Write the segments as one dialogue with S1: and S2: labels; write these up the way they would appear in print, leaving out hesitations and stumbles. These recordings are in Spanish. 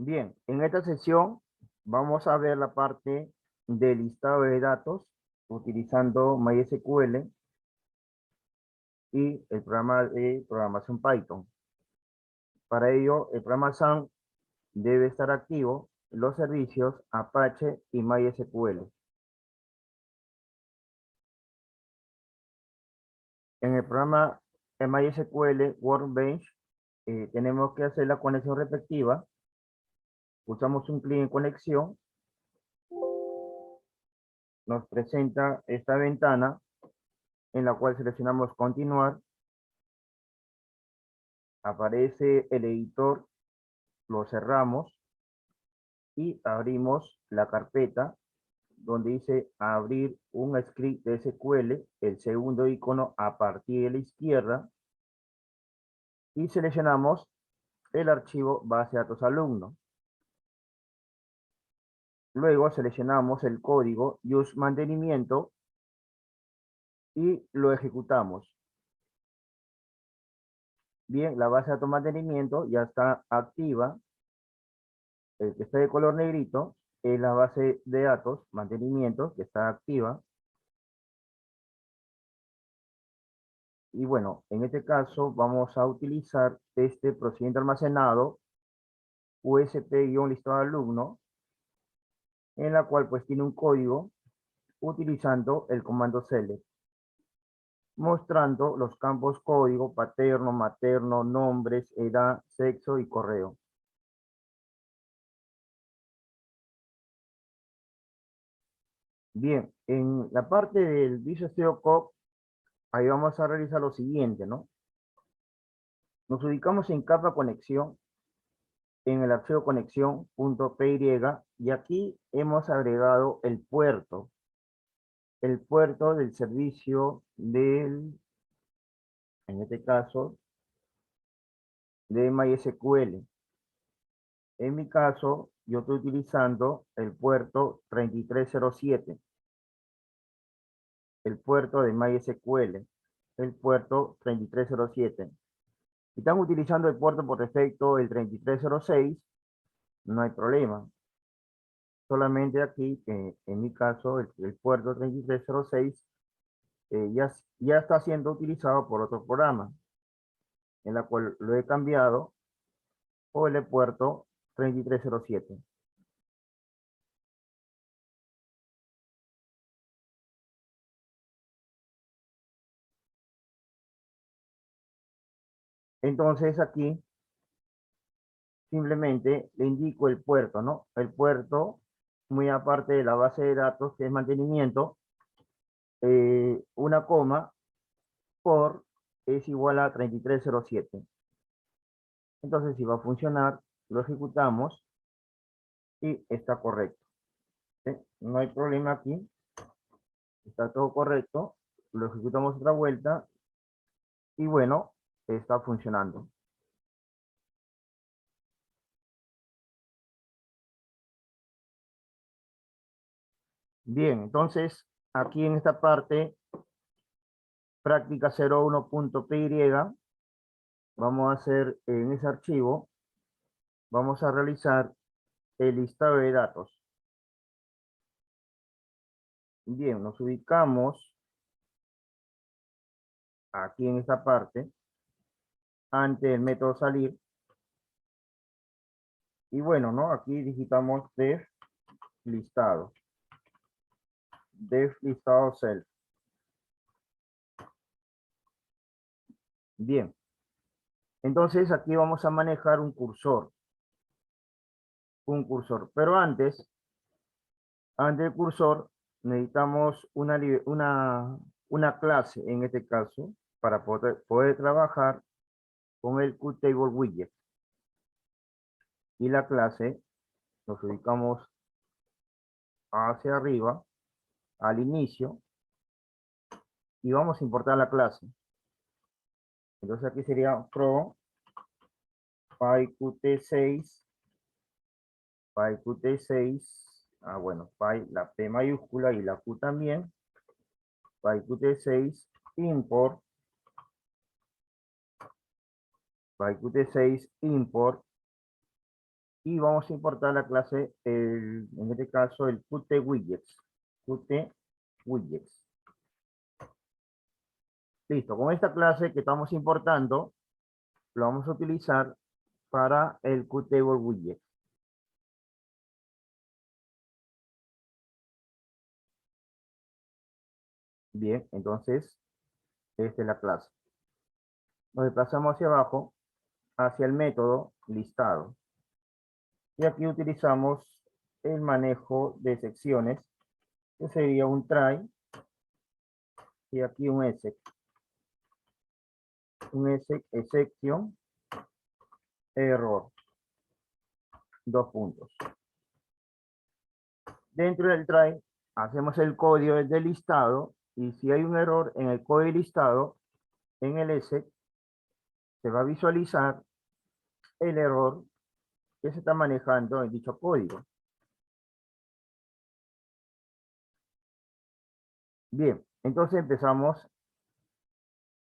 S1: Bien, en esta sesión vamos a ver la parte del listado de datos utilizando MySQL y el programa de programación Python. Para ello, el programa SAM debe estar activo en los servicios Apache y MySQL. En el programa MySQL Workbench tenemos que hacer la conexión respectiva. Usamos un clic en conexión. Nos presenta esta ventana en la cual seleccionamos continuar. Aparece el editor, lo cerramos y abrimos la carpeta donde dice abrir un script de SQL, el segundo icono a partir de la izquierda, y seleccionamos el archivo base de datos alumno. Luego seleccionamos el código use mantenimiento y lo ejecutamos. Bien, la base de datos mantenimiento ya está activa. El que está de color negrito es la base de datos mantenimiento que está activa. Y bueno, en este caso vamos a utilizar este procedimiento almacenado USP-listado de alumno, en la cual pues tiene un código utilizando el comando select, mostrando los campos código paterno, materno, nombres, edad, sexo y correo. Bien, en la parte del Visual Studio Code, ahí vamos a realizar lo siguiente, ¿no? Nos ubicamos en capa conexión, en el archivo conexión.py, y aquí hemos agregado el puerto del servicio del, en este caso, de MySQL. En mi caso, yo estoy utilizando el puerto 3307, el puerto de MySQL, el puerto 3307. Si están utilizando el puerto por defecto, el 3306, no hay problema. Solamente aquí, en mi caso, el puerto 3306 ya está siendo utilizado por otro programa, en la cual lo he cambiado por el puerto 3307. Entonces aquí simplemente le indico el puerto, ¿no? El puerto, muy aparte de la base de datos que es mantenimiento, una coma por es igual a 3307. Entonces si va a funcionar, lo ejecutamos y está correcto. ¿Sí? No hay problema aquí, está todo correcto. Lo ejecutamos otra vuelta y bueno, está funcionando. Bien, entonces aquí en esta parte, práctica 01.py, vamos a hacer en ese archivo, vamos a realizar el listado de datos. Bien, nos ubicamos aquí en esta parte, ante el método salir. Y bueno, ¿no? Aquí digitamos def listado. Def listado self. Bien. Entonces aquí vamos a manejar un cursor. Un cursor. Pero antes del cursor, necesitamos una clase, en este caso, para poder trabajar con el QTable widget. Y la clase nos ubicamos hacia arriba, al inicio, y vamos a importar la clase. Entonces aquí sería from pyqt6, bueno, py, la P mayúscula y la Q también, pyqt6 import, pyqt6 import y vamos a importar la clase, en este caso, el Qt Widgets. Qt Widgets. Listo, con esta clase que estamos importando, lo vamos a utilizar para el Qtable Widget. Bien, entonces, esta es la clase. Nos desplazamos hacia abajo, hacia el método listado. Y aquí utilizamos el manejo de secciones, que sería un try, y aquí un exception, error, dos puntos. Dentro del try, hacemos el código del listado, y si hay un error en el código listado, en el exec, se va a visualizar el error que se está manejando en dicho código. Bien, entonces empezamos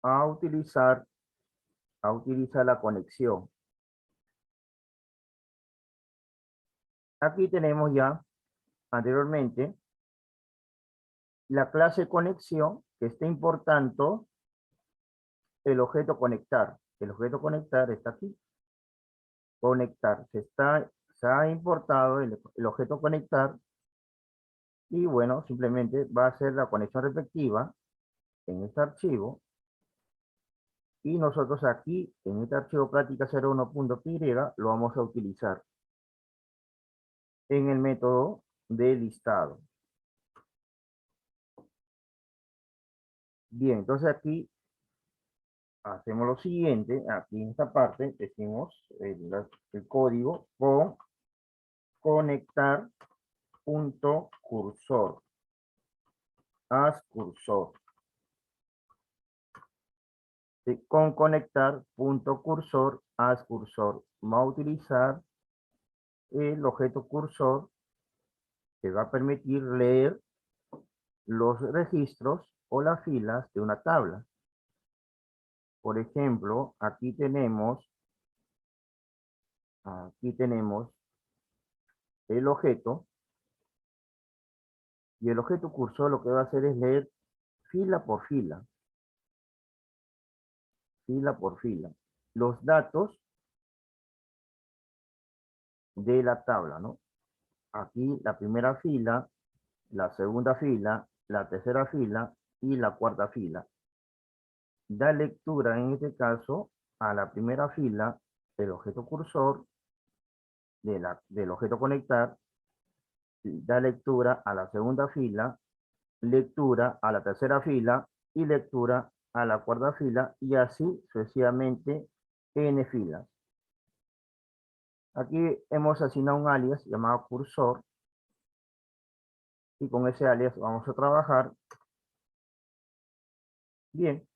S1: a utilizar la conexión. Aquí tenemos ya anteriormente la clase conexión que está importando el objeto conectar. El objeto conectar está aquí. Conectar. Se ha importado el objeto conectar y bueno, simplemente va a ser la conexión respectiva en este archivo. Y nosotros aquí, en este archivo práctica01.py, lo vamos a utilizar en el método de listado. Bien, entonces aquí hacemos lo siguiente. Aquí en esta parte decimos el código con conectar punto cursor, as cursor. Con conectar punto cursor, as cursor. Va a utilizar el objeto cursor que va a permitir leer los registros o las filas de una tabla. Por ejemplo, aquí tenemos el objeto, y el objeto cursor lo que va a hacer es leer fila por fila, los datos de la tabla, ¿no? Aquí la primera fila, la segunda fila, la tercera fila y la cuarta fila. Da lectura en este caso a la primera fila del objeto cursor, del objeto conectar, da lectura a la segunda fila, lectura a la tercera fila y lectura a la cuarta fila, y así sucesivamente n filas. Aquí hemos asignado un alias llamado cursor, y con ese alias vamos a trabajar. Bien,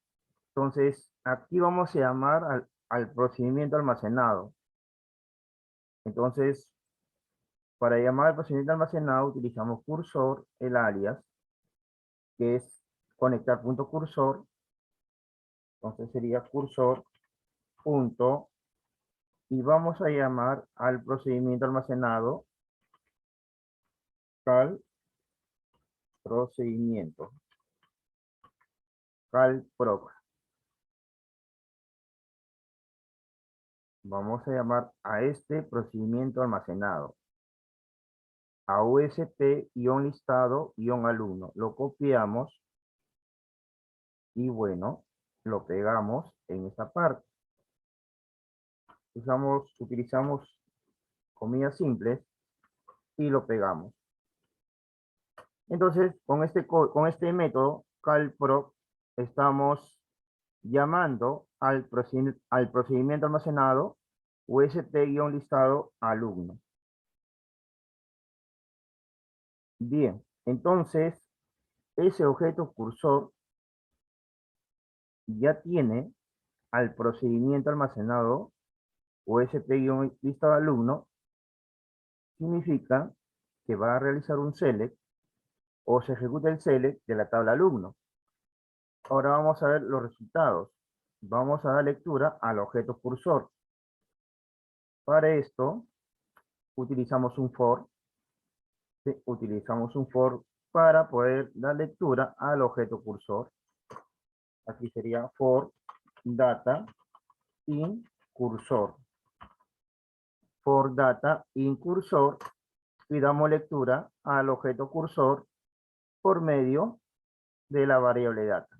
S1: entonces aquí vamos a llamar al procedimiento almacenado. Entonces, para llamar al procedimiento almacenado utilizamos cursor, el alias, que es conectar punto cursor. Entonces sería cursor punto, y vamos a llamar al procedimiento almacenado cal procedimiento, calproc. Vamos a llamar a este procedimiento almacenado a USP-listado-alumno. Lo copiamos y bueno, lo pegamos en esta parte. Utilizamos comillas simples y lo pegamos. Entonces, con este método calproc estamos llamando al procedimiento almacenado USP-listado alumno. Bien, entonces ese objeto cursor ya tiene al procedimiento almacenado USP-listado alumno. Significa que va a realizar un select o se ejecuta el select de la tabla alumno. Ahora vamos a ver los resultados. Vamos a dar lectura al objeto cursor. Para esto, utilizamos un for, ¿sí? Utilizamos un for para poder dar lectura al objeto cursor. Aquí sería for data in cursor. For data in cursor y damos lectura al objeto cursor por medio de la variable data.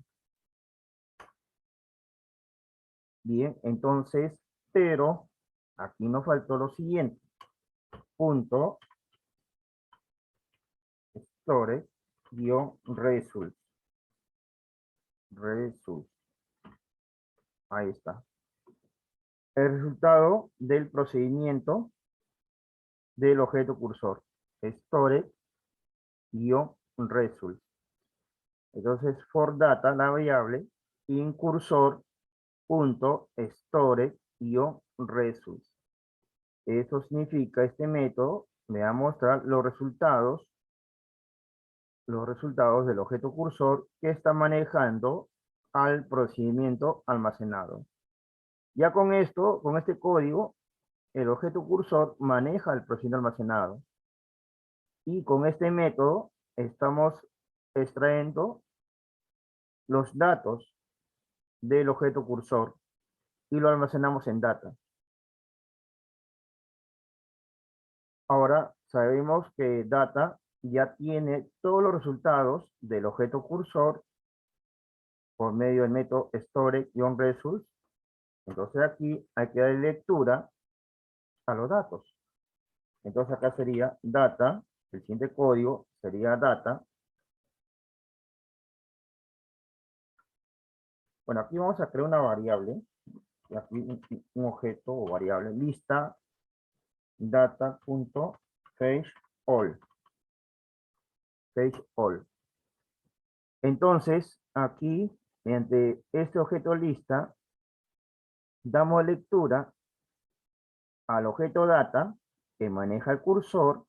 S1: Bien, entonces, pero aquí nos faltó lo siguiente. Punto storage guión result. Result. Ahí está. El resultado del procedimiento del objeto cursor. Storage guión result. Entonces, for data, la variable, in cursor punto storage guión result. Eso significa, este método me va a mostrar los resultados del objeto cursor que está manejando al procedimiento almacenado. Ya con esto, con este código, el objeto cursor maneja el procedimiento almacenado. Y con este método estamos extrayendo los datos del objeto cursor y lo almacenamos en data. Ahora sabemos que data ya tiene todos los resultados del objeto cursor por medio del método storage-results. Entonces aquí hay que dar lectura a los datos. Entonces acá sería data, el siguiente código sería data. Bueno, aquí vamos a crear una variable, y aquí un objeto o variable, lista data.fetchAll. FetchAll. Entonces, aquí, mediante este objeto lista, damos lectura al objeto data que maneja el cursor.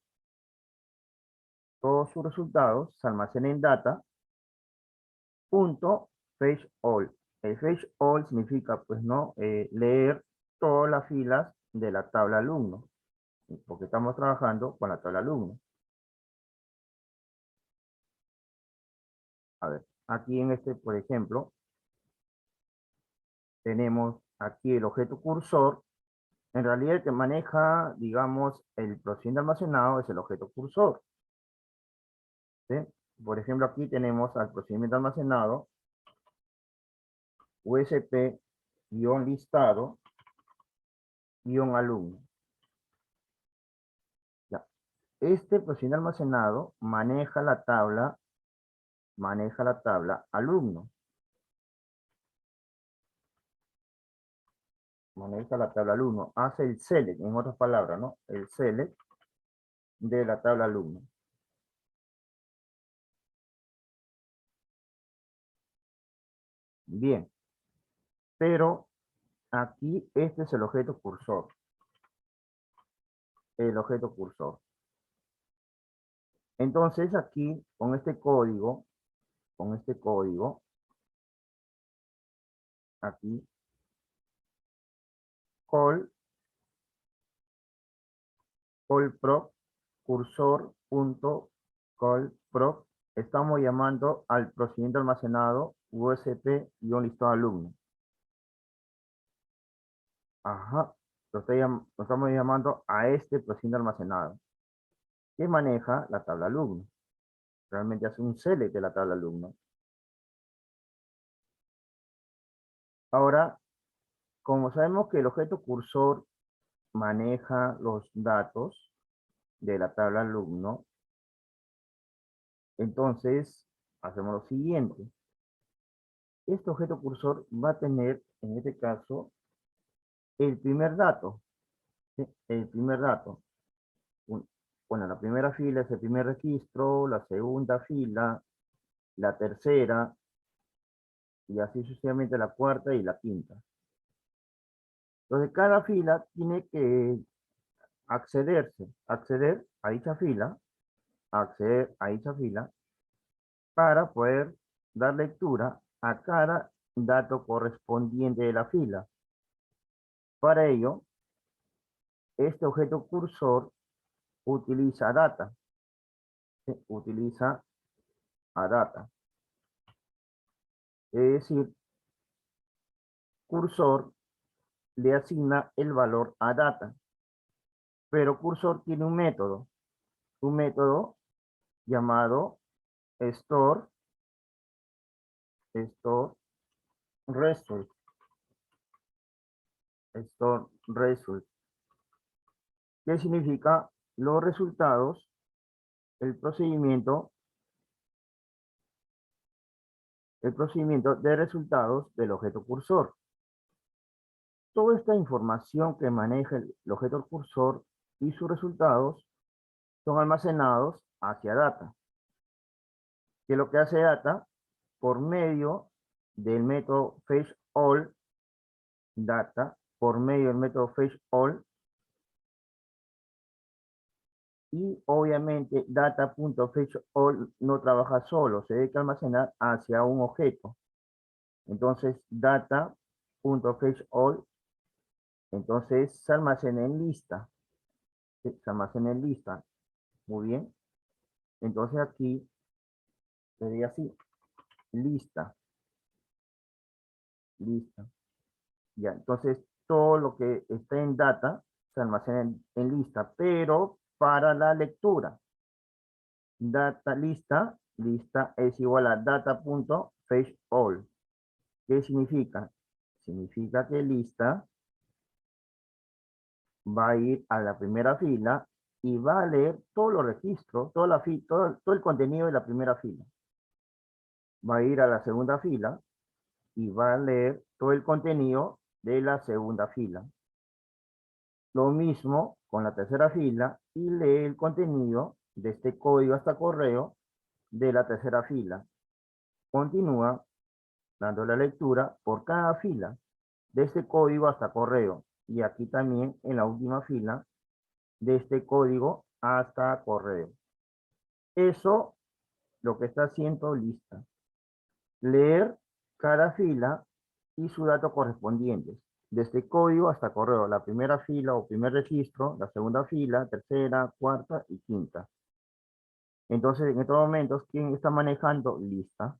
S1: Todos sus resultados se almacenan en data. Punto fetch all. El fetch all significa, pues, no, leer todas las filas de la tabla alumno, porque estamos trabajando con la tabla alumno. A ver, aquí en este, por ejemplo, tenemos aquí el objeto cursor. En realidad el que maneja, digamos, el procedimiento almacenado es el objeto cursor, ¿sí? Por ejemplo, aquí tenemos al procedimiento almacenado USP-listado-alumno. Ya. Este procedimiento almacenado maneja la tabla alumno. Maneja la tabla alumno. Hace el select, en otras palabras, ¿no? El select de la tabla alumno. Bien. Pero aquí este es el objeto cursor. El objeto cursor. Entonces aquí, con este código, aquí, call prop, cursor.callprop, estamos llamando al procedimiento almacenado USP-listado alumno. Ajá, lo estamos llamando a este procedimiento almacenado que maneja la tabla alumno. Realmente hace un select de la tabla alumno. Ahora, como sabemos que el objeto cursor maneja los datos de la tabla alumno, entonces hacemos lo siguiente. Este objeto cursor va a tener, en este caso, el primer dato. ¿Sí? El primer dato. Bueno, la primera fila es el primer registro, la segunda fila, la tercera, y así sucesivamente la cuarta y la quinta. Entonces, cada fila tiene que acceder a dicha fila, para poder dar lectura a cada dato correspondiente de la fila. Para ello, este objeto cursor utiliza data. ¿Sí? Utiliza a data. Es decir, cursor le asigna el valor a data. Pero cursor tiene un método llamado store, store result, store result, que significa los resultados, el procedimiento de resultados del objeto cursor. Toda esta información que maneja el objeto cursor y sus resultados son almacenados hacia data. ¿Qué es lo que hace data? Por medio del método fetchAll data, por medio del método fetchAll, y obviamente data.fetchAll no trabaja solo, se debe que almacenar hacia un objeto. Entonces data.fetchAll, entonces se almacena en lista. ¿Sí? Se almacena en lista. Muy bien. Entonces aquí sería así. Lista. Lista. Ya, entonces todo lo que está en data se almacena en lista, pero para la lectura. Data lista, lista es igual a data.fetchAll. ¿Qué significa? Significa que lista va a ir a la primera fila y va a leer todos los registros, todo el contenido de la primera fila. Va a ir a la segunda fila y va a leer todo el contenido de la segunda fila. Lo mismo con la tercera fila y lee el contenido de este código hasta correo de la tercera fila. Continúa dando la lectura por cada fila de este código hasta correo. Y aquí también en la última fila de este código hasta correo. Eso lo que está haciendo lista. Leer cada fila y su dato correspondiente. Desde código hasta correo. La primera fila o primer registro, la segunda fila, tercera, cuarta y quinta. Entonces, en estos momentos, ¿quién está manejando? Lista.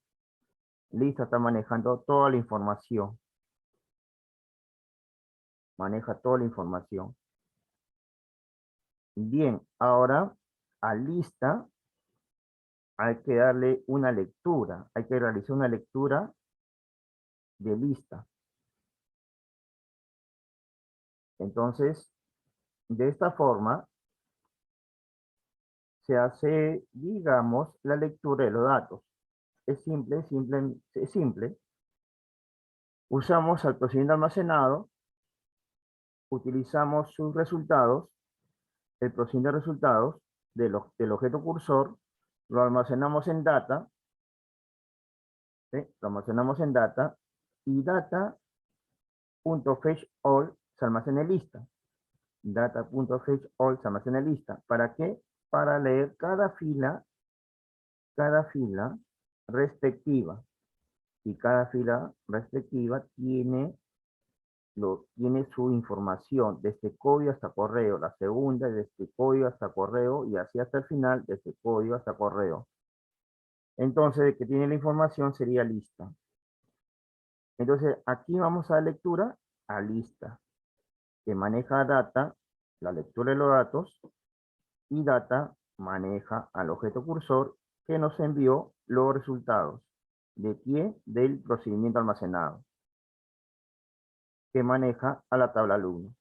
S1: Lista está manejando toda la información. Maneja toda la información. Bien, ahora a lista hay que darle una lectura. Hay que realizar una lectura de lista. Entonces, de esta forma, se hace, digamos, la lectura de los datos. Es simple, es simple. Usamos al procedimiento almacenado, utilizamos sus resultados, el procedimiento de resultados del objeto cursor, lo almacenamos en data, ¿sí? Lo almacenamos en data, y data.fetchAll se almacena en lista. Data.fetchAll se almacena en lista. ¿Para qué? Para leer cada fila respectiva. Y cada fila respectiva tiene su información desde código hasta correo, la segunda desde código hasta correo y así hasta el final desde código hasta correo. Entonces, el que tiene la información sería lista. Entonces, aquí vamos a lectura a lista, que maneja data, la lectura de los datos, y data maneja al objeto cursor que nos envió los resultados. ¿De quién? Del procedimiento almacenado, que maneja a la tabla alumno.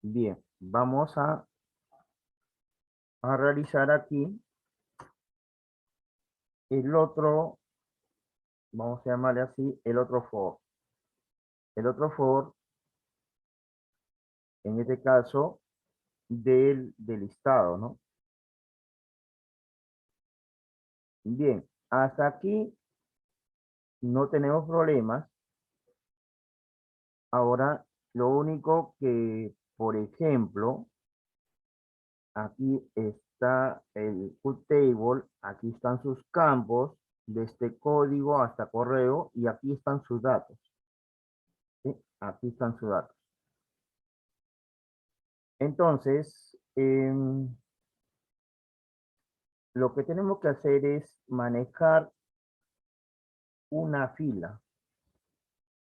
S1: Bien, vamos a realizar aquí el otro, vamos a llamarle así, el otro for. El otro for, en este caso, del listado, ¿no? Bien, hasta aquí no tenemos problemas. Ahora, lo único que, por ejemplo, aquí está el table, aquí están sus campos, desde código hasta correo, y aquí están sus datos. ¿Sí? Aquí están sus datos. Entonces, lo que tenemos que hacer es manejar una fila,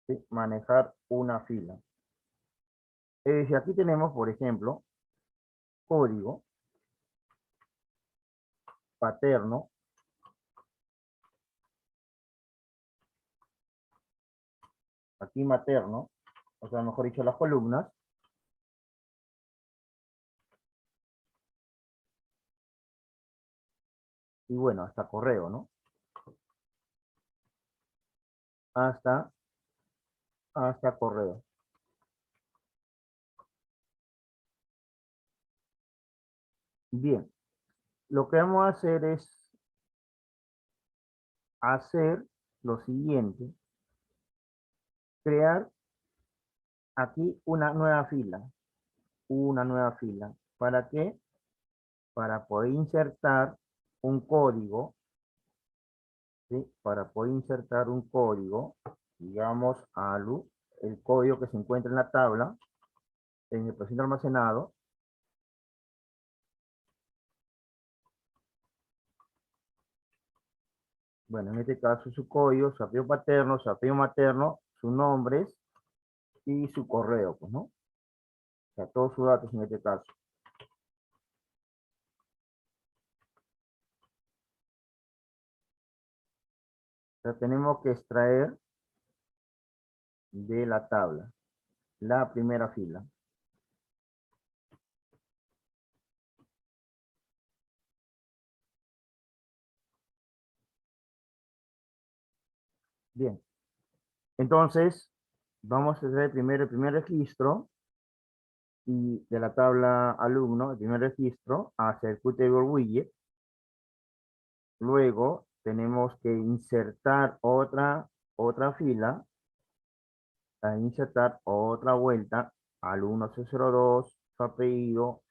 S1: ¿sí? Manejar una fila. Si aquí tenemos, por ejemplo, código paterno, aquí materno, o sea, mejor dicho, las columnas, y bueno, hasta correo, ¿no? Hasta, hasta correo. Bien, lo que vamos a hacer es hacer lo siguiente, crear aquí una nueva fila. ¿Para qué? Para poder insertar un código, ¿sí? Para poder insertar un código, digamos, ALU, el código que se encuentra en la tabla, en el presente almacenado. Bueno, en este caso su código, su apellido paterno, su apellido materno, sus nombres y su correo, pues, ¿no? O sea, todos sus datos en este caso. O sea, tenemos que extraer de la tabla la primera fila. Bien, entonces vamos a hacer primero el primer registro y de la tabla alumno, el primer registro, hacia el Qtable widget. Luego tenemos que insertar otra fila, a insertar otra vuelta al 1002, su apellido,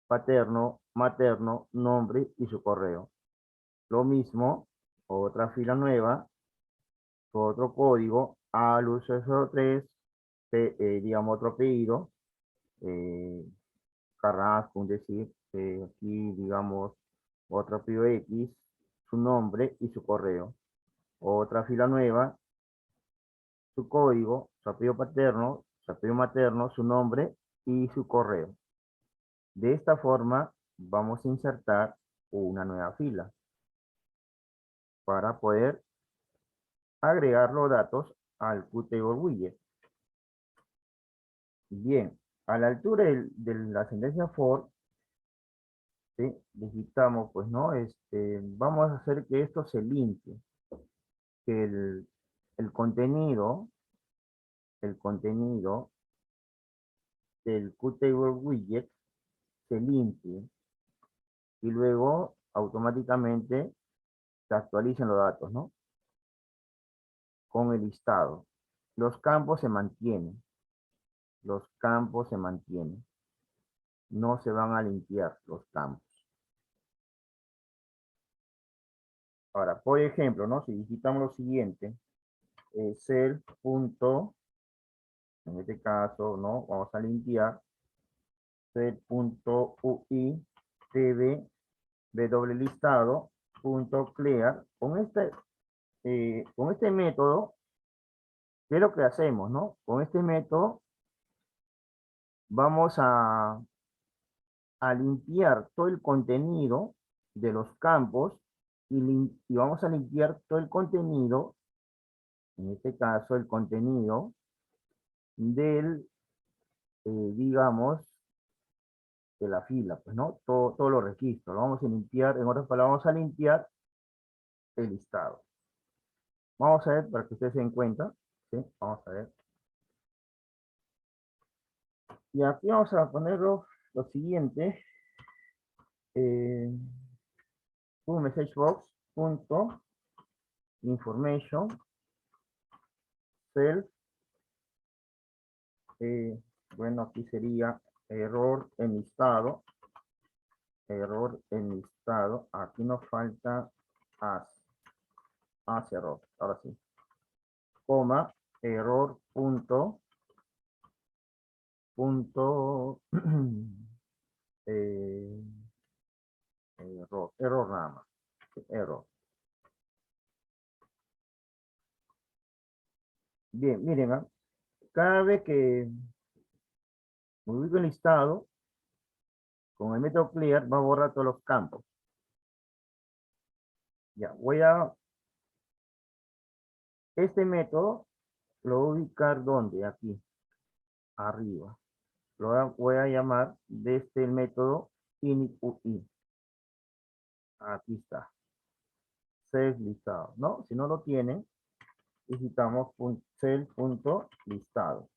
S1: paterno, materno, nombre y su correo. Lo mismo, otra fila nueva, otro código, al 1003, digamos otro apellido, eh, Carrasco, es decir, aquí digamos otro apellido X, su nombre y su correo. Otra fila nueva, su código, su apellido paterno, su apellido materno, su nombre y su correo. De esta forma vamos a insertar una nueva fila para poder agregar los datos al Qtable widget. Bien, a la altura de la sentencia for, ¿sí? Digitamos, pues, ¿no? Vamos a hacer que esto se limpie, que el contenido, el contenido del Qtable widget se limpie y luego automáticamente se actualicen los datos, ¿no? Con el listado. Los campos se mantienen, los campos se mantienen, no se van a limpiar los campos. Ahora, por ejemplo, ¿no? Si digitamos lo siguiente, self. En este caso, ¿no? Vamos a limpiar set.ui tb w listado punto clear. Con este método, ¿qué es lo que hacemos, no? Con este método vamos a limpiar todo el contenido de los campos y vamos a limpiar todo el contenido, en este caso el contenido del, digamos, de la fila, pues, ¿no? Todos los registros. Lo vamos a limpiar, en otras palabras, vamos a limpiar el listado. Vamos a ver para que ustedes se den cuenta, ¿sí? Vamos a ver. Y aquí vamos a poner lo siguiente, eh, un message box punto information self, eh, bueno, aquí sería error en listado, aquí nos falta error, ahora sí, coma, error punto punto eh, error nada más, error. Bien, miren, cada vez que ubico el listado, con el método clear va a borrar todos los campos. Ya, este método lo voy a ubicar ¿dónde? Aquí, arriba. Voy a llamar desde el método initUI. Aquí está. Cell listado, ¿no? Si no lo tienen, digitamos cell.listado.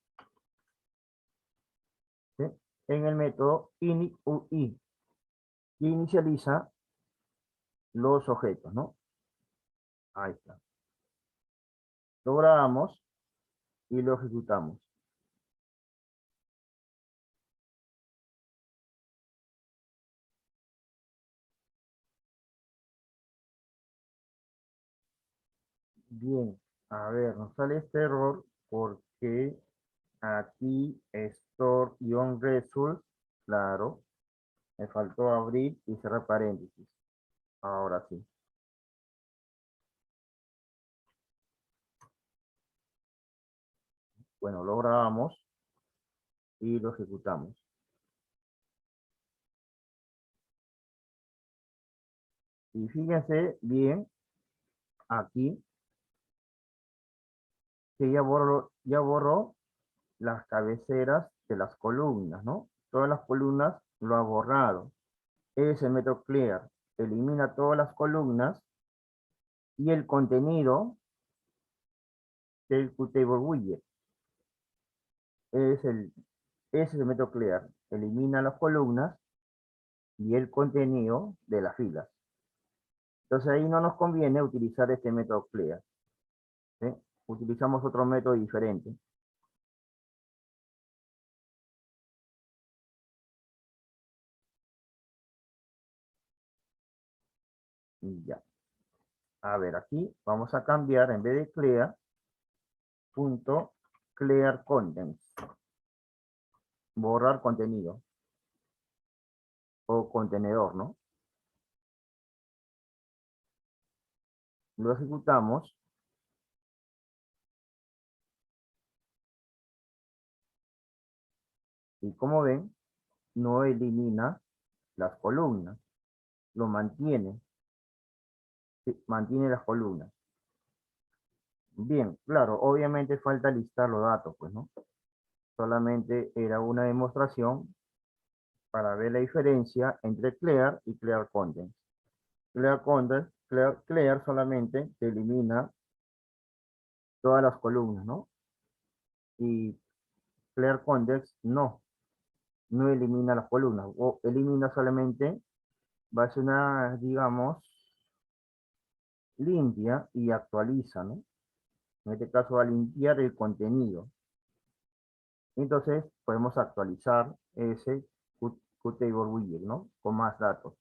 S1: ¿Sí? En el método initUI, que inicializa los objetos, ¿no? Ahí está. Lo grabamos y lo ejecutamos. Bien, a ver, nos sale este error porque aquí store-result, claro, me faltó abrir y cerrar paréntesis. Ahora sí. Bueno, lo grabamos y lo ejecutamos. Y fíjense bien aquí que ya borró las cabeceras de las columnas, ¿no? Todas las columnas lo ha borrado. Es el método clear. Elimina todas las columnas y el contenido del QTable widget. Es el, ese es el método clear. Elimina las columnas y el contenido de las filas. Entonces ahí no nos conviene utilizar este método clear. ¿Sí? Utilizamos otro método diferente. Y ya. A ver, aquí vamos a cambiar en vez de clear, punto clear contents. Borrar contenido. O contenedor, ¿no? Lo ejecutamos. Y como ven, no elimina las columnas. Lo mantiene. Sí, mantiene las columnas. Bien, claro, obviamente falta listar los datos, pues, ¿no? Solamente era una demostración para ver la diferencia entre clear y clear contents. Clear contents, clear solamente te elimina todas las columnas, ¿no? Y clear contents no elimina las columnas, o elimina solamente, va a ser una, digamos, limpia y actualiza, ¿no? En este caso va a limpiar el contenido. Entonces podemos actualizar ese QTable widget, ¿no? Con más datos.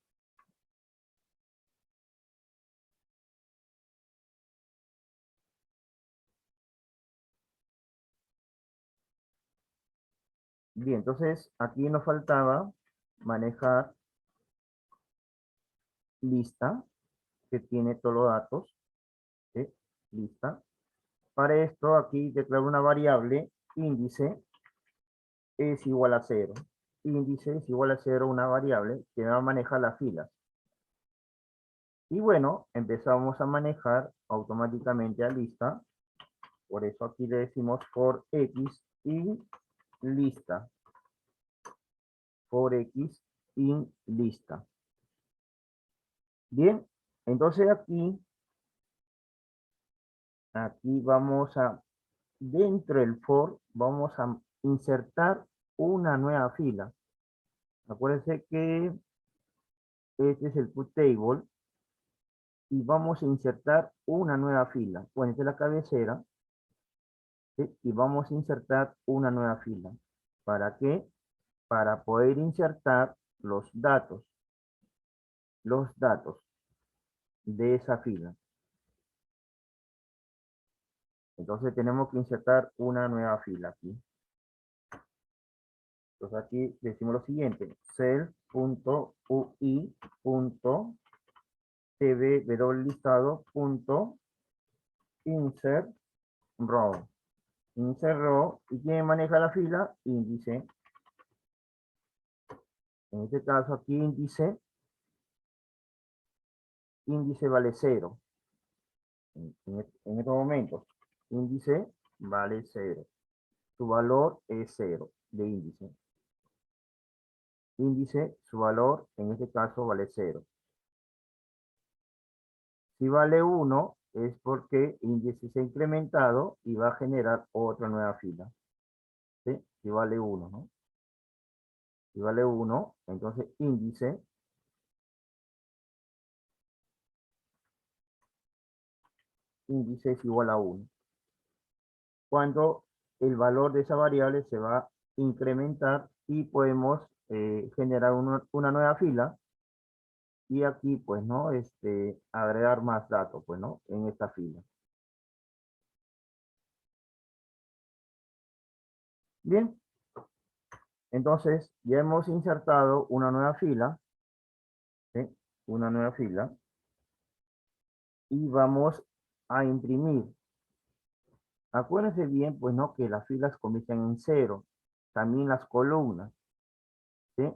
S1: Bien, entonces aquí nos faltaba manejar lista, que tiene todos los datos, ¿sí? Lista. Para esto aquí declaro una variable índice es igual a 0. Índice es igual a 0, una variable que va a manejar las filas. Y bueno, empezamos a manejar automáticamente a lista. Por eso aquí le decimos for x in lista. For x in lista. Bien, entonces aquí vamos a, dentro del for, vamos a insertar una nueva fila. Acuérdense que este es el table y vamos a insertar una nueva fila. Bueno, esta es la cabecera, ¿sí? Y vamos a insertar una nueva fila. ¿Para qué? Para poder insertar los datos de esa fila. Entonces tenemos que insertar una nueva fila aquí. Entonces aquí decimos lo siguiente, self.ui.tv.listado.insert row. Insert row, ¿y quién maneja la fila? Índice. En este caso aquí índice vale 0. En estos momentos, índice vale 0. Su valor es 0 de índice. Índice, su valor en este caso vale 0. Si vale 1 es porque índice se ha incrementado y va a generar otra nueva fila. ¿Sí? Si vale 1, ¿no? Si vale 1, entonces índice es igual a 1. Cuando el valor de esa variable se va a incrementar y podemos generar una nueva fila y aquí pues no agregar más datos pues no en esta fila. Bien, entonces ya hemos insertado una nueva fila, ¿sí? Una nueva fila y vamos a imprimir. Acuérdense bien pues no que las filas comienzan en 0, también las columnas, ¿sí?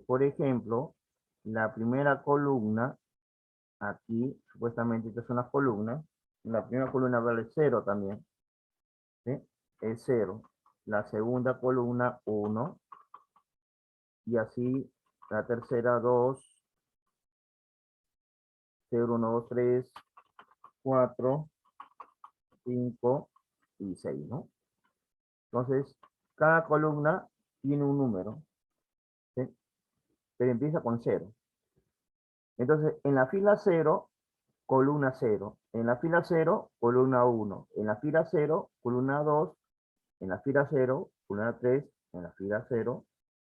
S1: Por ejemplo, la primera columna, aquí supuestamente estas son las columnas, la primera columna vale 0 también, ¿sí? Es 0. La segunda columna 1 y así la tercera 2, 0, 1, 2, 3, 4, 5 y 6, ¿no? Entonces, cada columna tiene un número, ¿sí? Pero empieza con 0. Entonces, en la fila 0, columna 0. En la fila 0, columna 1. En la fila 0, columna 2. En la fila 0, columna 3. En la fila 0,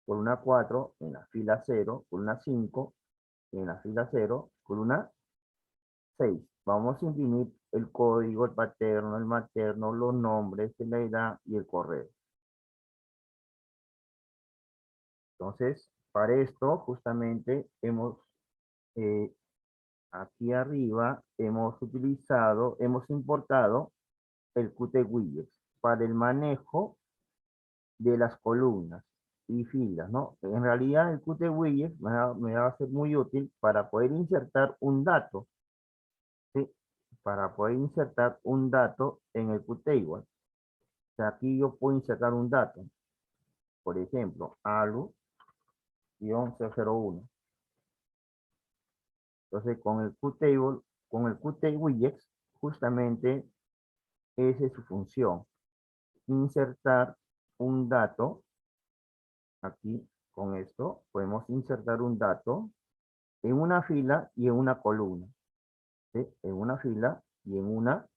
S1: columna 4. En la fila 0, columna 5. En la fila 0, columna 6. Vamos a imprimir el código, el paterno, el materno, los nombres, la edad y el correo. Entonces, para esto justamente hemos, aquí arriba, hemos importado el Qt Widgets para el manejo de las columnas y filas, ¿no? En realidad el Qt Widgets me va a ser muy útil para poder insertar un dato, ¿sí? Para poder insertar un dato en el Qtable. O sea, aquí yo puedo insertar un dato. Por ejemplo, alu-001. Entonces, con el Qt Widgets, justamente esa es su función. Insertar un dato. Aquí, con esto, podemos insertar un dato en una fila y en una columna. ¿Sí? En una fila y en una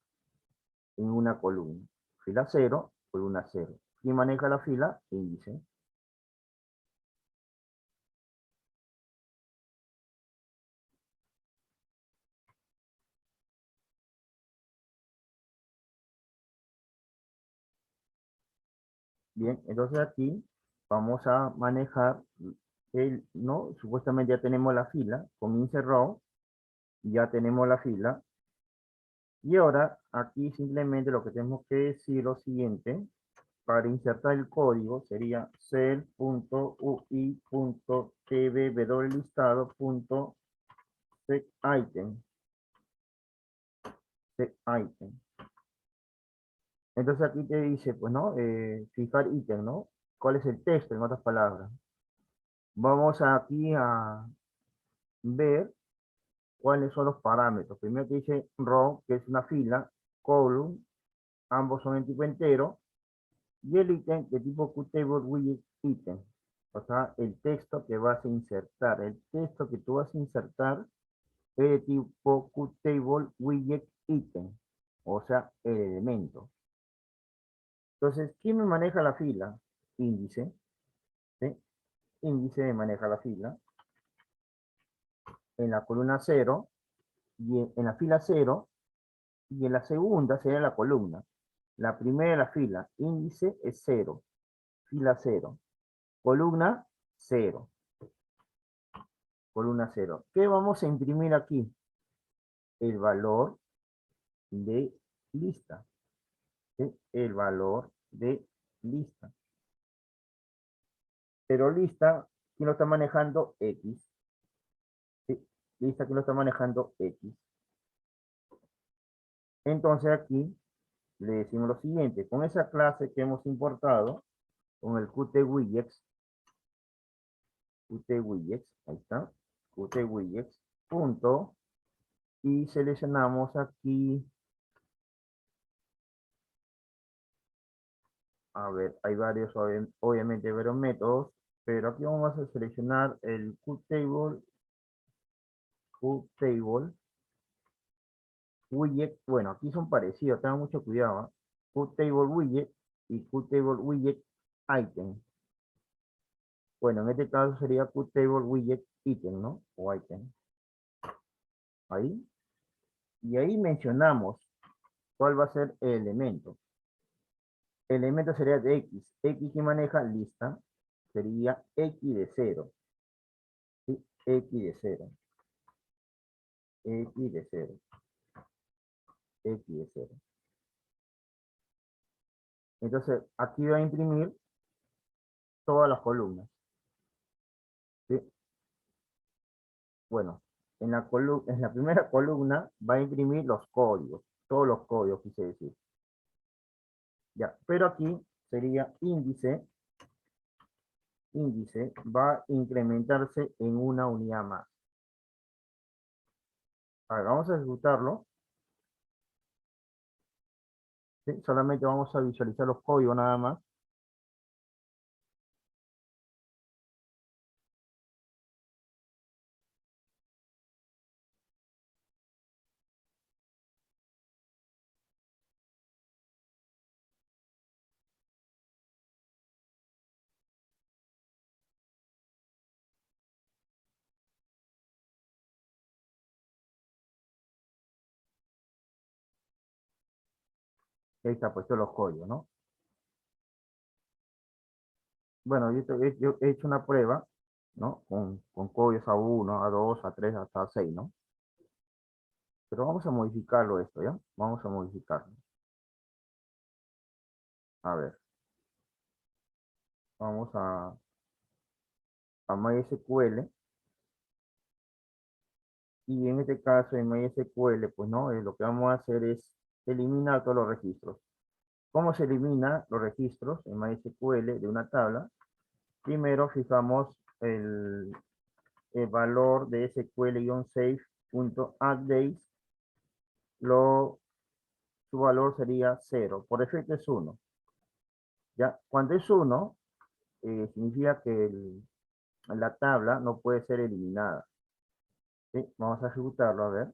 S1: columna. Fila 0, columna 0. ¿Quién maneja la fila? Índice. Bien, entonces aquí vamos a manejar ¿no? Supuestamente ya tenemos la fila con insert row, ya tenemos la fila. Y ahora aquí simplemente lo que tenemos que decir lo siguiente, para insertar el código sería cell.ui.tvwlistado.setItem. Set Entonces aquí te dice, pues, ¿no? Fijar ítem, ¿no? ¿Cuál es el texto, en otras palabras? Vamos aquí a ver cuáles son los parámetros. Primero te dice row, que es una fila, column, ambos son en tipo entero, y el ítem de tipo Qtable widget ítem. O sea, el texto que vas a insertar. El texto que tú vas a insertar es de tipo Qtable widget ítem. O sea, el elemento. Entonces, ¿quién me maneja la fila? Índice. ¿Sí? Índice me maneja la fila. En la columna 0, y en la fila 0, y en la segunda sería la columna. La primera de la fila, índice es 0, fila 0. columna 0. Columna 0. ¿Qué vamos a imprimir aquí? El valor de lista. ¿Sí? El valor de lista. Pero lista, ¿quién lo está manejando? X. ¿Sí? Lista, ¿quién lo está manejando? X. Entonces aquí le decimos lo siguiente. Con esa clase que hemos importado, con el QtWidgets, ahí está, QtWidgets, punto, y seleccionamos aquí, a ver, hay varios, obviamente, varios métodos, pero aquí vamos a seleccionar el QTable widget. Bueno, aquí son parecidos, tengan mucho cuidado, ¿eh? QTable widget y QTable widget item. Bueno, en este caso sería QTable widget item, ¿no? O item. Ahí. Y ahí mencionamos cuál va a ser el elemento. El elemento sería de X. X que maneja lista sería X de 0. ¿Sí? X de 0. X de 0. X de 0. Entonces, aquí va a imprimir todas las columnas. ¿Sí? Bueno, en la primera columna va a imprimir los códigos. Todos los códigos, quise decir. Ya, pero aquí sería índice va a incrementarse en una unidad más. A ver, vamos a ejecutarlo. ¿Sí? Solamente vamos a visualizar los códigos nada más. Ahí está puesto los códigos, ¿no? Bueno, yo he hecho una prueba, ¿no? Con códigos A1, A2, A3, hasta A6, ¿no? Pero vamos a modificarlo esto, ¿ya? Vamos a modificarlo. A ver, vamos a MySQL. Y en este caso, en MySQL, pues, ¿no? Lo que vamos a hacer es eliminar todos los registros. ¿Cómo se elimina los registros en MySQL de una tabla? Primero fijamos el valor de SQL-safe.updates. Su valor sería 0. Por defecto es 1. ¿Ya? Cuando es 1, significa que la tabla no puede ser eliminada. ¿Sí? Vamos a ejecutarlo, a ver.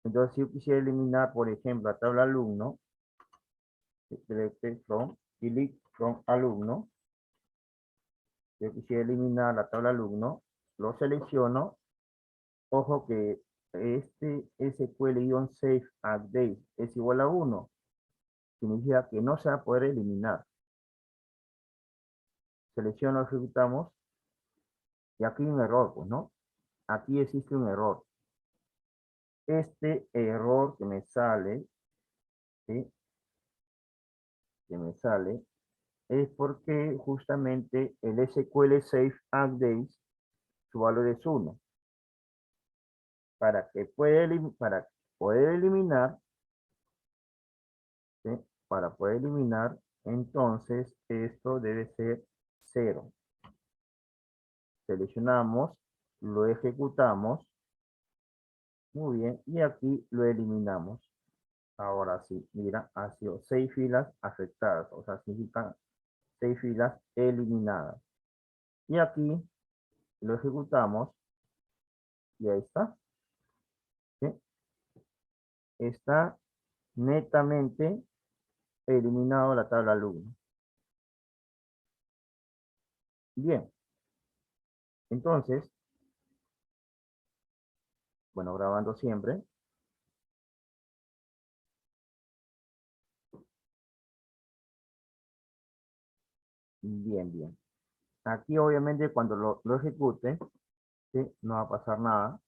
S1: Entonces, si yo quisiera eliminar, por ejemplo, la tabla alumno, delete from alumno, yo quisiera eliminar la tabla alumno, lo selecciono. Ojo que este SQL-safe update es igual a 1. Significa que no se va a poder eliminar. Selecciono, ejecutamos. Y aquí hay un error, pues, ¿no? Aquí existe un error. Este error que me sale, ¿sí? Que me sale, es porque justamente el SQL Safe Updates, su valor es 1. Para poder eliminar, ¿sí? Para poder eliminar, entonces esto debe ser 0. Seleccionamos, lo ejecutamos, muy bien, y aquí lo eliminamos. Ahora sí, mira, ha sido 6 filas afectadas, o sea, significa 6 filas eliminadas. Y aquí lo ejecutamos y ahí está. ¿Sí? Está netamente eliminado la tabla alumno. Bien, entonces, bueno, grabando siempre. Bien, bien. Aquí obviamente cuando lo ejecute, ¿sí? No va a pasar nada.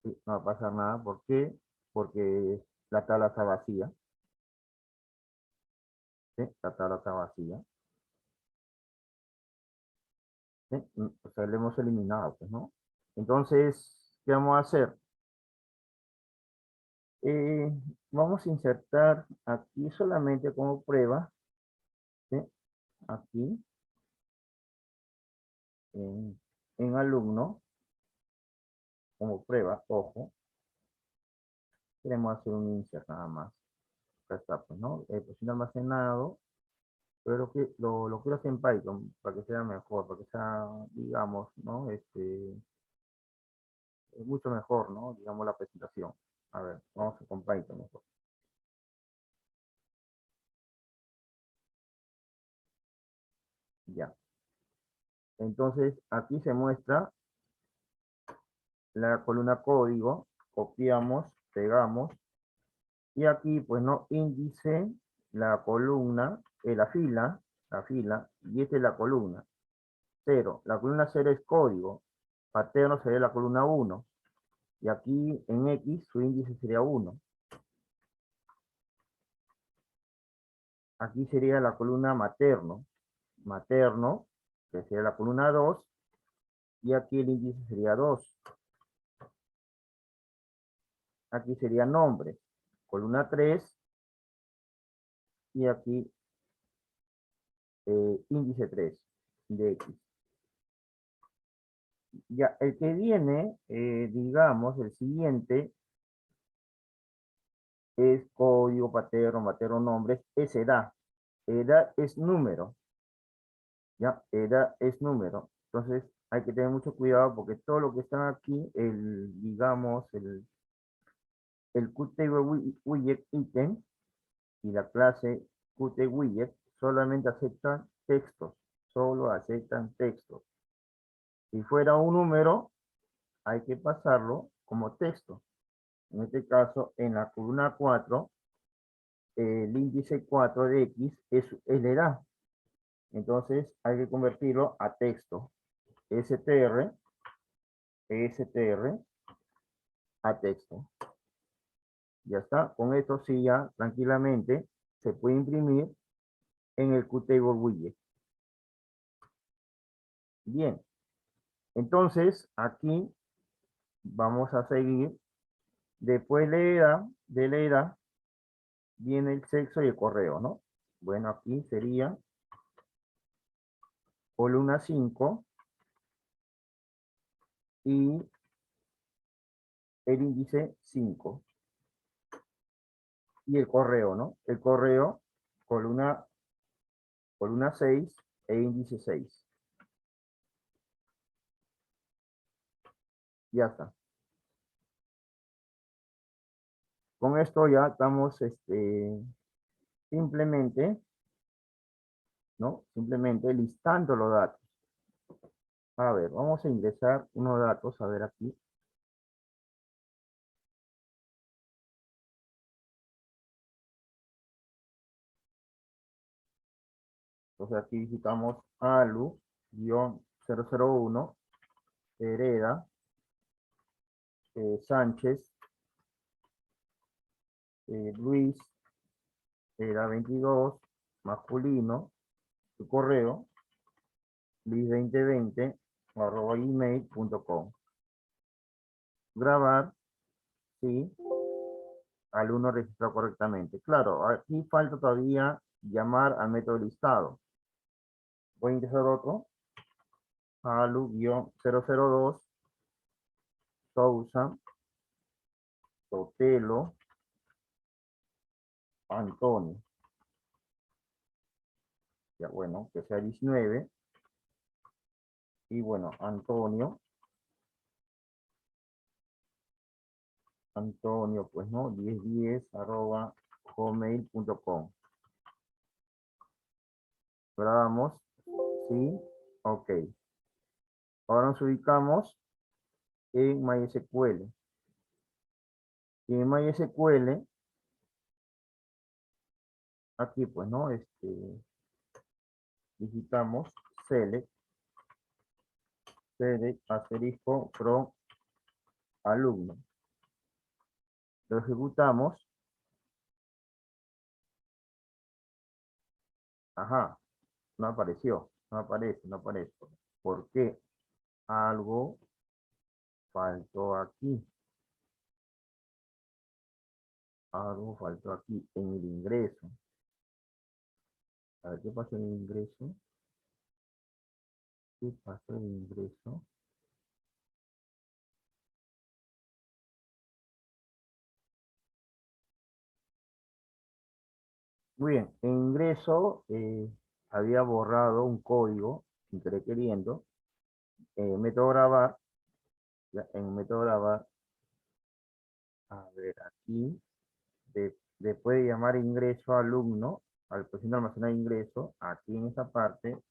S1: ¿Sí? No va a pasar nada. ¿Por qué? Porque la tabla está vacía. ¿Sí? La tabla está vacía. ¿Sí? O sea, le hemos eliminado, pues, ¿no? Entonces, ¿qué vamos a hacer? Eh, Vamos a insertar aquí solamente como prueba, ¿sí? Aquí, en alumno, como prueba, ojo, queremos hacer un insert nada más. Acá está, pues, ¿no? Posición almacenado, pero lo quiero hacer en Python para que sea mejor, para que sea, digamos, ¿no? Es mucho mejor, ¿no? Digamos, la presentación. A ver, vamos con Python mejor. Ya. Entonces, aquí se muestra la columna código, copiamos, pegamos, y aquí, pues, ¿no? Índice, la columna, la fila, y esta es la columna. 0. La columna 0 es código. Paterno sería la columna 1. Y aquí en X su índice sería 1. Aquí sería la columna materno. Materno, que sería la columna 2. Y aquí el índice sería 2. Aquí sería nombre. Columna 3. Y aquí índice 3 de X. Ya, el que viene, digamos, el siguiente es código paterno, materno, nombres, es edad. Edad es número. Ya, edad es número. Entonces hay que tener mucho cuidado porque todo lo que está aquí, digamos, el QTWidget item y la clase QTWidget solamente aceptan textos. Solo aceptan textos. Si fuera un número, hay que pasarlo como texto. En este caso, en la columna 4, el índice 4 de X es la edad. Entonces hay que convertirlo a texto. str, str, a texto. Ya está. Con esto sí ya tranquilamente se puede imprimir en el Qtable widget. Bien. Entonces aquí vamos a seguir. Después de la edad viene el sexo y el correo, ¿no? Bueno, aquí sería columna 5 y el índice 5 y el correo, ¿no? El correo, columna 6 e índice 6. Ya está. Con esto ya estamos, simplemente, ¿no? Simplemente listando los datos. A ver, vamos a ingresar unos datos, a ver aquí. Entonces aquí visitamos alu-001, Hereda, Sánchez, Luis, era 22, masculino, su correo, luis2020 Grabar, sí, alumno registrado correctamente. Claro, aquí falta todavía llamar al método listado. Voy a ingresar otro, alu-002, Sousa, Sotelo, Antonio. Ya bueno, que sea 19. Y bueno, Antonio, pues no, 1010 arroba gmail.com. Grabamos, sí, ok. Ahora nos ubicamos en MySQL. Y en MySQL, aquí pues no, digitamos select asterisco from alumno. Lo ejecutamos. Ajá, no apareció, no aparece. ¿Por qué? Algo faltó aquí. Algo faltó aquí en el ingreso. A ver, ¿qué pasó en el ingreso? ¿Qué pasó en el ingreso? Muy bien, en ingreso había borrado un código, sin querer queriendo, método grabar, en método grabar, a ver, aquí, después de llamar ingreso alumno, al posición de almacenar ingreso, aquí en esta parte,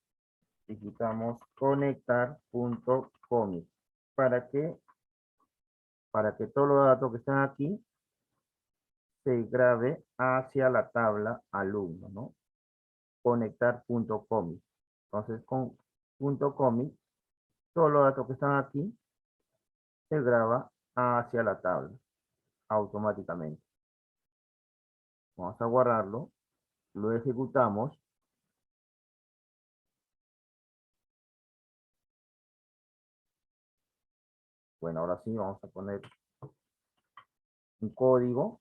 S1: digitamos conectar.commit, para que, para que todos los datos que están aquí se grabe hacia la tabla alumno, ¿no? Conectar.commit. Entonces, con .commit, todos los datos que están aquí se graba hacia la tabla automáticamente. Vamos a guardarlo, lo ejecutamos. Bueno, ahora sí vamos a poner un código.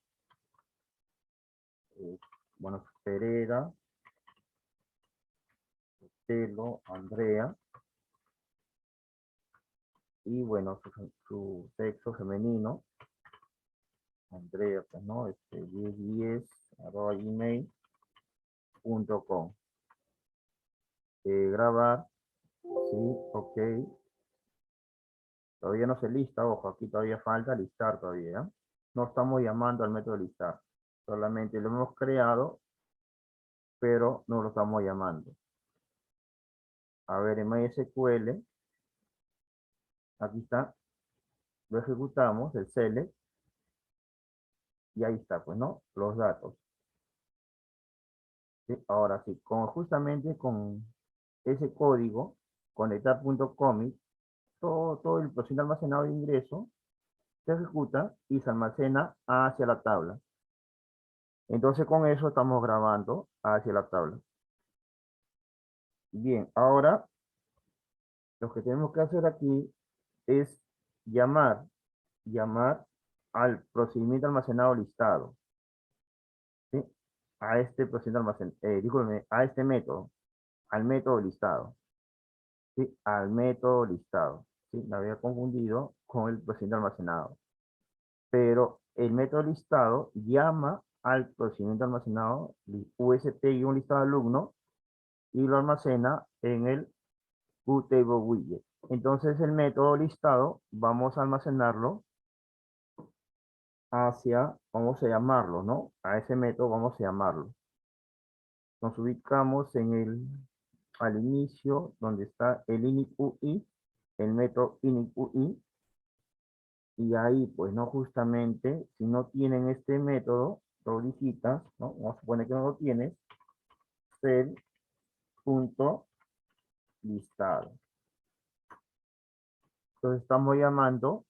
S1: Bueno, Pereira, Telo, Andrea. Y bueno, su sexo femenino. Andrea, pues no, 1010@gmail.com. Grabar, sí, ok. Todavía no se lista, ojo, aquí todavía falta listar todavía. ¿Eh? No estamos llamando al método listar. Solamente lo hemos creado, pero no lo estamos llamando. A ver, en MySQL, aquí está, lo ejecutamos, el select, y ahí está, pues, ¿no? Los datos. ¿Sí? Ahora sí, justamente con ese código, conectar.commit, todo el proceso almacenado de ingreso se ejecuta y se almacena hacia la tabla. Entonces con eso estamos grabando hacia la tabla. Bien, ahora lo que tenemos que hacer aquí es llamar al procedimiento almacenado listado, ¿sí? A este procedimiento almacenado, discúlpeme, a este método, al método listado, ¿sí? Al método listado, ¿sí? Me había confundido con el procedimiento almacenado. Pero el método listado llama al procedimiento almacenado UST-listado alumno y lo almacena en el QTable widget. Entonces el método listado vamos a almacenarlo hacia, vamos a llamarlo, ¿no? A ese método vamos a llamarlo. Nos ubicamos al inicio donde está el initUI, el método initUI, y ahí, pues, no, justamente, si no tienen este método, lo digitas, ¿no? Vamos a suponer que no lo tienes, cell.listado. Entonces estamos llamando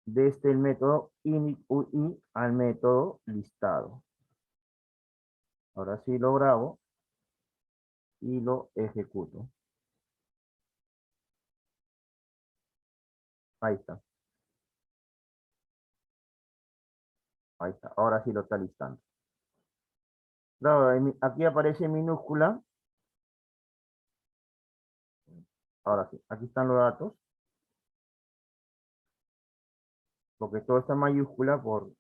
S1: desde el método initUI al método listado. Ahora sí lo grabo y lo ejecuto. Ahí está. Ahí está. Ahora sí lo está listando. Claro, aquí aparece en minúscula. Ahora sí, aquí están los datos. Porque todo está en mayúscula por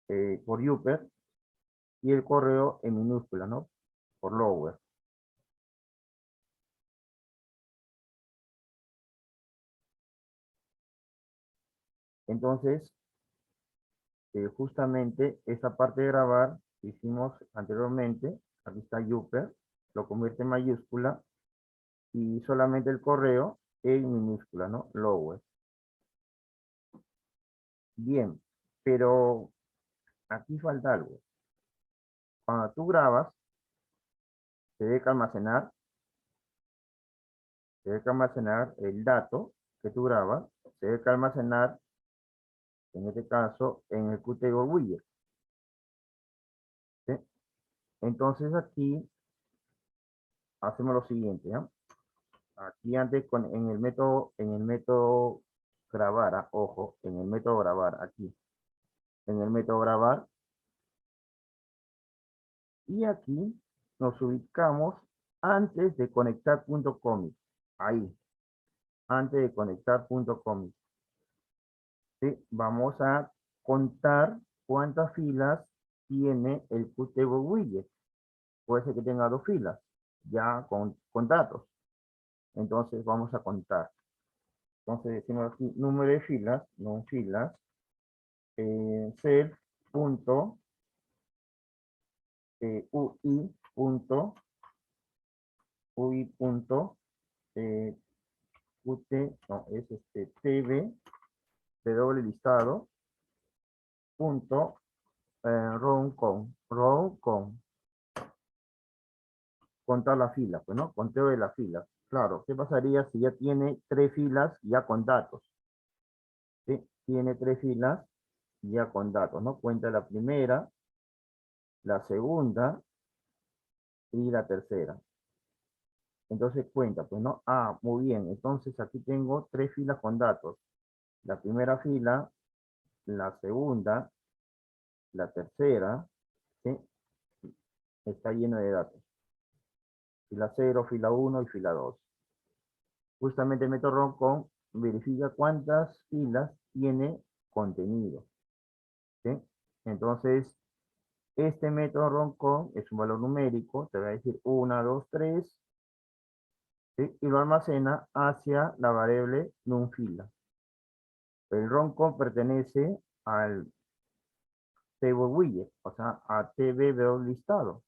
S1: Uper. Y el correo en minúscula, ¿no? Por Lower. Entonces, justamente esa parte de grabar que hicimos anteriormente, aquí está Uper, lo convierte en mayúscula y solamente el correo en minúscula, ¿no? Lower. Bien, pero aquí falta algo. Cuando tú grabas, se debe que almacenar, el dato que tú grabas, se debe que almacenar, en este caso, en el Qtable widget. ¿Sí? Entonces aquí hacemos lo siguiente, ¿ya? Aquí antes en el método grabar, ojo, en el método grabar, aquí, en el método grabar, y aquí nos ubicamos antes de conectar punto commit, ahí, antes de conectar punto commit. ¿Sí? Vamos a contar cuántas filas tiene el Qtable widget. Puede ser que tenga 2 filas, ya con datos. Entonces vamos a contar. Entonces decimos aquí número de filas, no filas, self punto ui punto qt, no, es tb de doble listado punto row con contar la fila, pues no, conteo de las filas. Claro, ¿qué pasaría si ya tiene 3 filas ya con datos? ¿Sí? Tiene 3 filas ya con datos, ¿no? Cuenta la primera, la segunda y la tercera. Entonces cuenta, pues no, muy bien, entonces aquí tengo 3 filas con datos. La primera fila, la segunda, la tercera, ¿sí? Está lleno de datos. Fila 0, fila 1 y fila 2. Justamente el método roncon verifica cuántas filas tiene contenido. ¿Sí? Entonces, este método roncon es un valor numérico, te va a decir 1, 2, 3, ¿sí? Y lo almacena hacia la variable numFila. El roncon pertenece al table widget, o sea, a tb listado.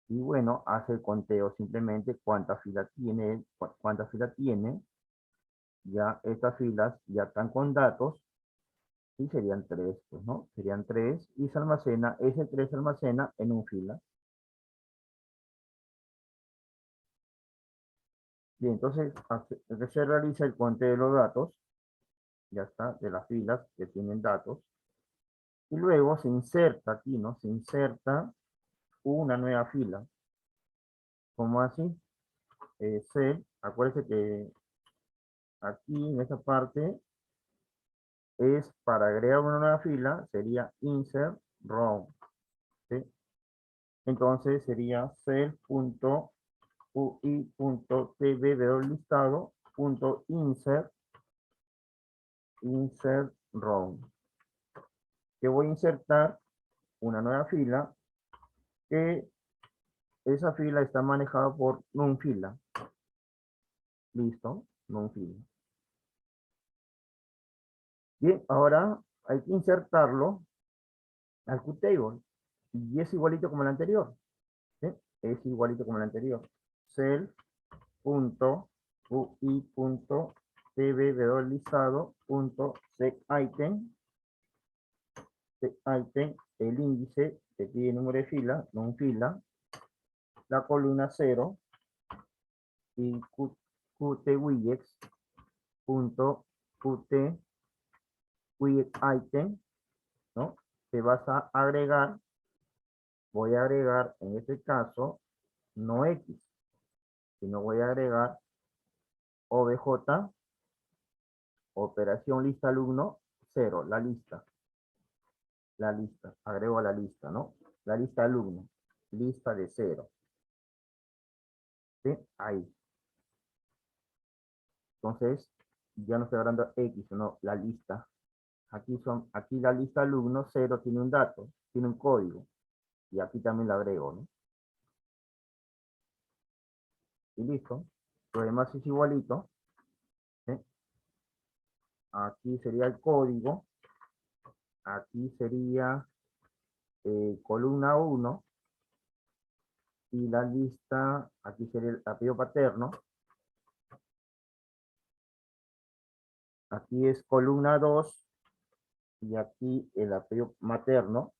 S1: Y bueno, hace el conteo simplemente cuántas filas tiene, ya estas filas ya están con datos, y serían 3, pues, ¿no? Serían 3 y se almacena, ese 3 se almacena en un fila. Bien, entonces se realiza el conteo de los datos, ya está, de las filas que tienen datos, y luego se inserta aquí, ¿no? Se inserta una nueva fila. ¿Cómo así? Acuérdense que aquí en esta parte es para agregar una nueva fila, sería insert row, ¿sí? Entonces sería insert row, que voy a insertar una nueva fila, que esa fila está manejada por numFila. Listo, numFila. Bien, ahora hay que insertarlo al Qtable y es igualito como el anterior. ¿Sí? Es igualito como el anterior. Self.ui.tb_listado.setItem, el índice que tiene número de fila, numFila, la columna 0 y qtwidgets.qtWidgetItem, ¿no? Que vas a agregar, voy a agregar en este caso no X, sino voy a agregar OBJ, operación lista alumno 0, la lista, agrego a la lista, ¿no? La lista alumno, lista de 0. ¿Sí? Ahí. Entonces, ya no estoy hablando X, sino la lista. Aquí la lista alumno 0 tiene un dato, tiene un código. Y aquí también la agrego, ¿no? Y listo. Lo demás es igualito. ¿Sí? Aquí sería el código. Aquí sería columna 1. Y la lista, aquí sería el apellido paterno. Aquí es columna 2. Y aquí el apellido materno.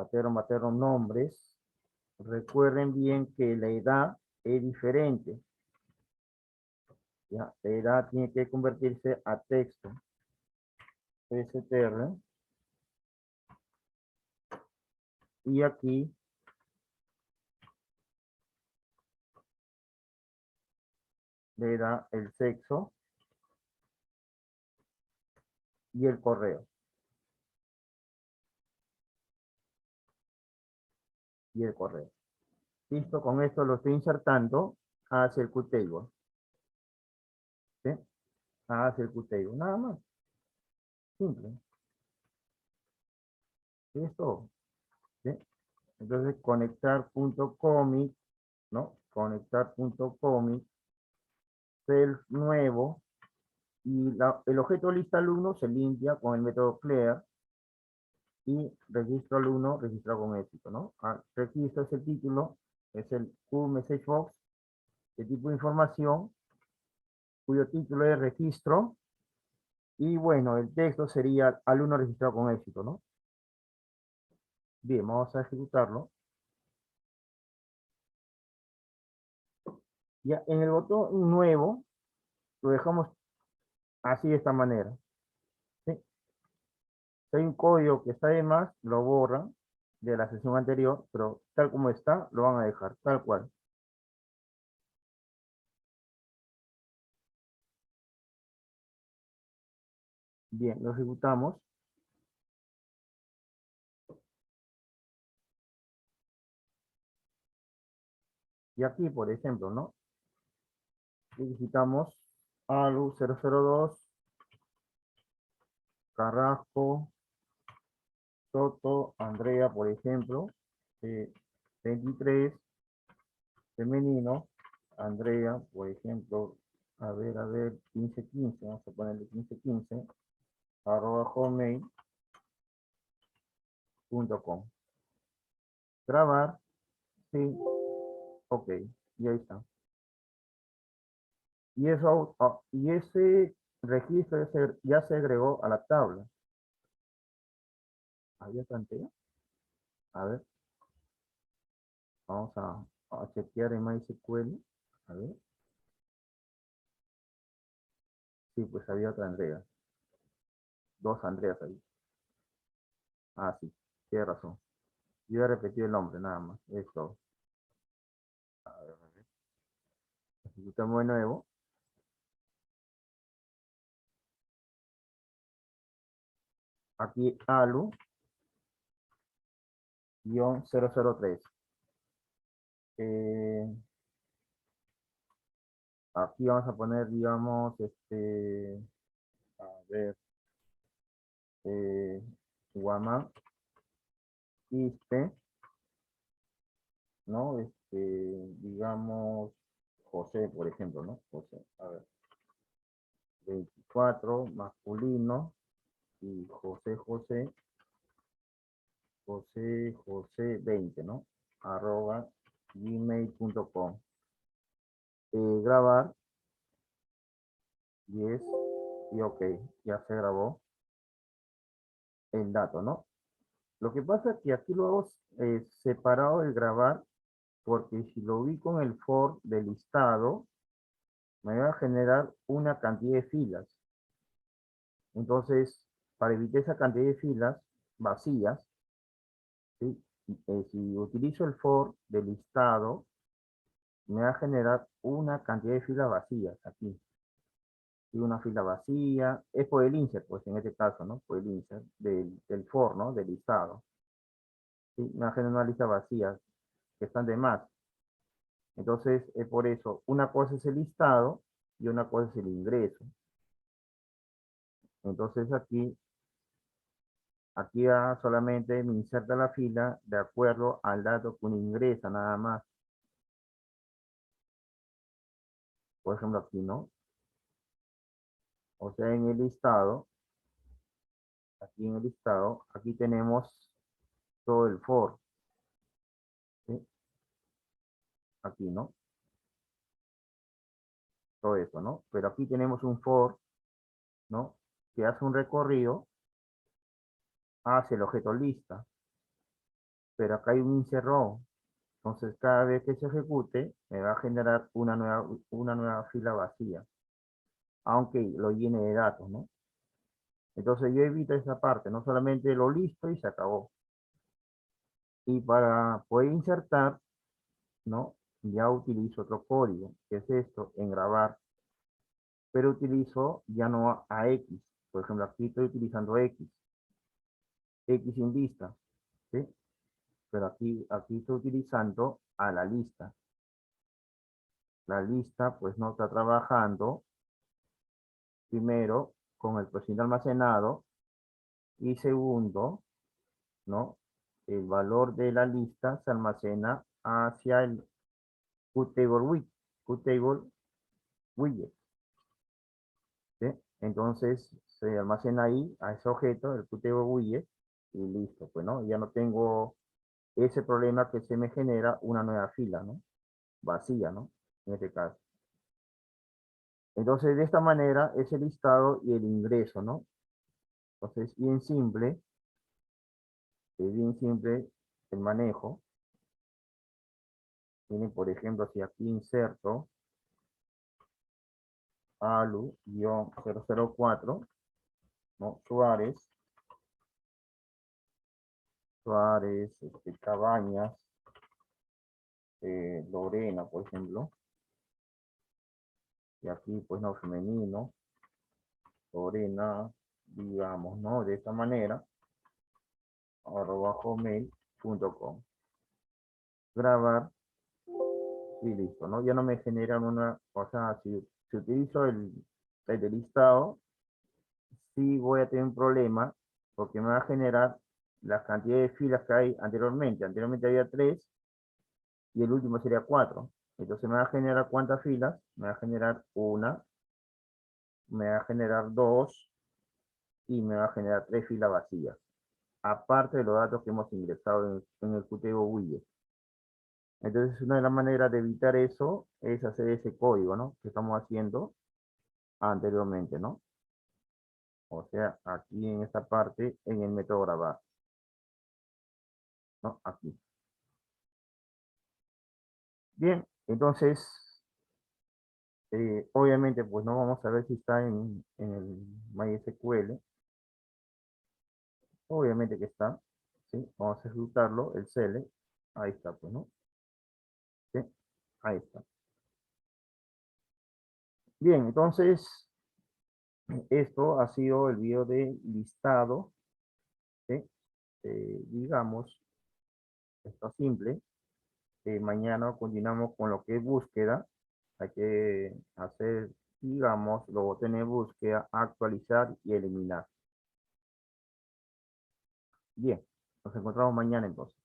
S1: paterno, materno, nombres. Recuerden bien que la edad es diferente. Ya, la edad tiene que convertirse a texto. str. Y aquí le da el sexo y el correo. Y el correo. Listo, con esto lo estoy insertando hacia el QTable. ¿Sí? Hacia el QTable. Nada más. Simple. Listo. ¿Sí? Entonces, conectar.comic, ¿no? Conectar.comic, self nuevo, y el objeto lista alumno se limpia con el método clear, y registro alumno registrado con éxito, ¿no? Registro es el título, es el QMessageBox, de tipo de información, cuyo título es registro, y bueno, el texto sería alumno registrado con éxito, ¿no? Bien, vamos a ejecutarlo. Ya en el botón nuevo, lo dejamos así de esta manera. ¿Sí? Si hay un código que está de más, lo borran de la sesión anterior, pero tal como está, lo van a dejar, tal cual. Bien, lo ejecutamos. Y aquí, por ejemplo, ¿no? Digitamos ALU 002, Carrasco, Soto, Andrea, por ejemplo, 23, femenino, Andrea, por ejemplo, a ver, 1515, vamos a ponerle 1515, arroba hotmail.com. Grabar, sí, ok, y ahí está. Y eso, y ese registro ya se agregó a la tabla. ¿Había tanteo? A ver, vamos a chequear en MySQL. A ver. Sí, pues había otra Andrea. Dos Andreas ahí. Ah, sí, tiene razón. Yo he repetido el nombre, nada más. Esto. A ver. Ejecutamos de nuevo. Aquí ALU-003. Eh, Aquí vamos a poner, digamos, a ver, eh, Guama, ¿no? Digamos, José, por ejemplo, ¿no? José, a ver, 24, masculino, y José 20, ¿no? Arroba gmail.com. Grabar, yes, y ok, ya se grabó el dato, ¿no? Lo que pasa es que aquí lo hago separado el grabar, porque si lo ubico en el for del listado, me va a generar una cantidad de filas. Entonces, para evitar esa cantidad de filas vacías, ¿sí? Si utilizo el for del listado, me va a generar una cantidad de filas vacías aquí. Y una fila vacía, es por el insert, pues en este caso, ¿no? Por el insert del for, ¿no? Del listado. ¿Sí? Me va a generar una lista vacía que están de más. Entonces, es por eso, una cosa es el listado y una cosa es el ingreso. Entonces aquí solamente me inserta la fila de acuerdo al dato que uno ingresa, nada más. Por ejemplo, aquí, ¿no? O sea, en el listado, aquí en el listado, aquí tenemos todo el for, ¿sí? Aquí, ¿no? Todo eso, ¿no? Pero aquí tenemos un for, ¿no? Que hace un recorrido hacia el objeto lista. pero acá hay un insert row. Entonces, cada vez que se ejecute, me va a generar una nueva fila vacía, aunque lo llene de datos, ¿no? Entonces, yo evito esa parte, no solamente lo listo y se acabó. Y para poder insertar, ¿no? Ya utilizo otro código, que es esto, en grabar, pero utilizo ya no a X. Por ejemplo, aquí estoy utilizando X sin lista, ¿sí? Pero aquí estoy utilizando a la lista. La lista, pues, no está trabajando primero con el coeficiente almacenado y segundo, ¿no? El valor de la lista se almacena hacia el QTable widget, ¿sí? Entonces se almacena ahí a ese objeto, el QTable widget, y listo, pues, ¿no? Ya no tengo ese problema que se me genera una nueva fila, ¿no? Vacía, ¿no? En este caso. Entonces, de esta manera es el listado y el ingreso, ¿no? Entonces, bien simple el manejo. Miren, por ejemplo, si aquí inserto alu-004, ¿no? Suárez, Cabañas, Lorena, por ejemplo, y aquí, pues, no, femenino, Lorena, digamos, ¿no? De esta manera, @hotmail.com. Grabar y listo, ¿no? Ya no me generan o sea, si utilizo el de listado, sí voy a tener un problema porque me va a generar la cantidad de filas que hay anteriormente. Anteriormente había 3 y el último sería 4. Entonces me va a generar ¿cuántas filas? Me va a generar una, me va a generar 2 y me va a generar 3 filas vacías. Aparte de los datos que hemos ingresado en el QTO widget. Entonces una de las maneras de evitar eso es hacer ese código, ¿no? Que estamos haciendo anteriormente, ¿no? O sea, aquí en esta parte, en el método grabar, ¿no? Aquí. Bien, entonces, obviamente, pues no vamos a ver si está en el MySQL. Obviamente que está, ¿sí? Vamos a ejecutarlo, el cl. Ahí está, pues, ¿no? ¿Sí? Ahí está. Bien, entonces, esto ha sido el video de listado, ¿sí? Digamos, está simple. Mañana continuamos con lo que es búsqueda. Hay que hacer, digamos, luego tener búsqueda, actualizar y eliminar. Bien, nos encontramos mañana entonces.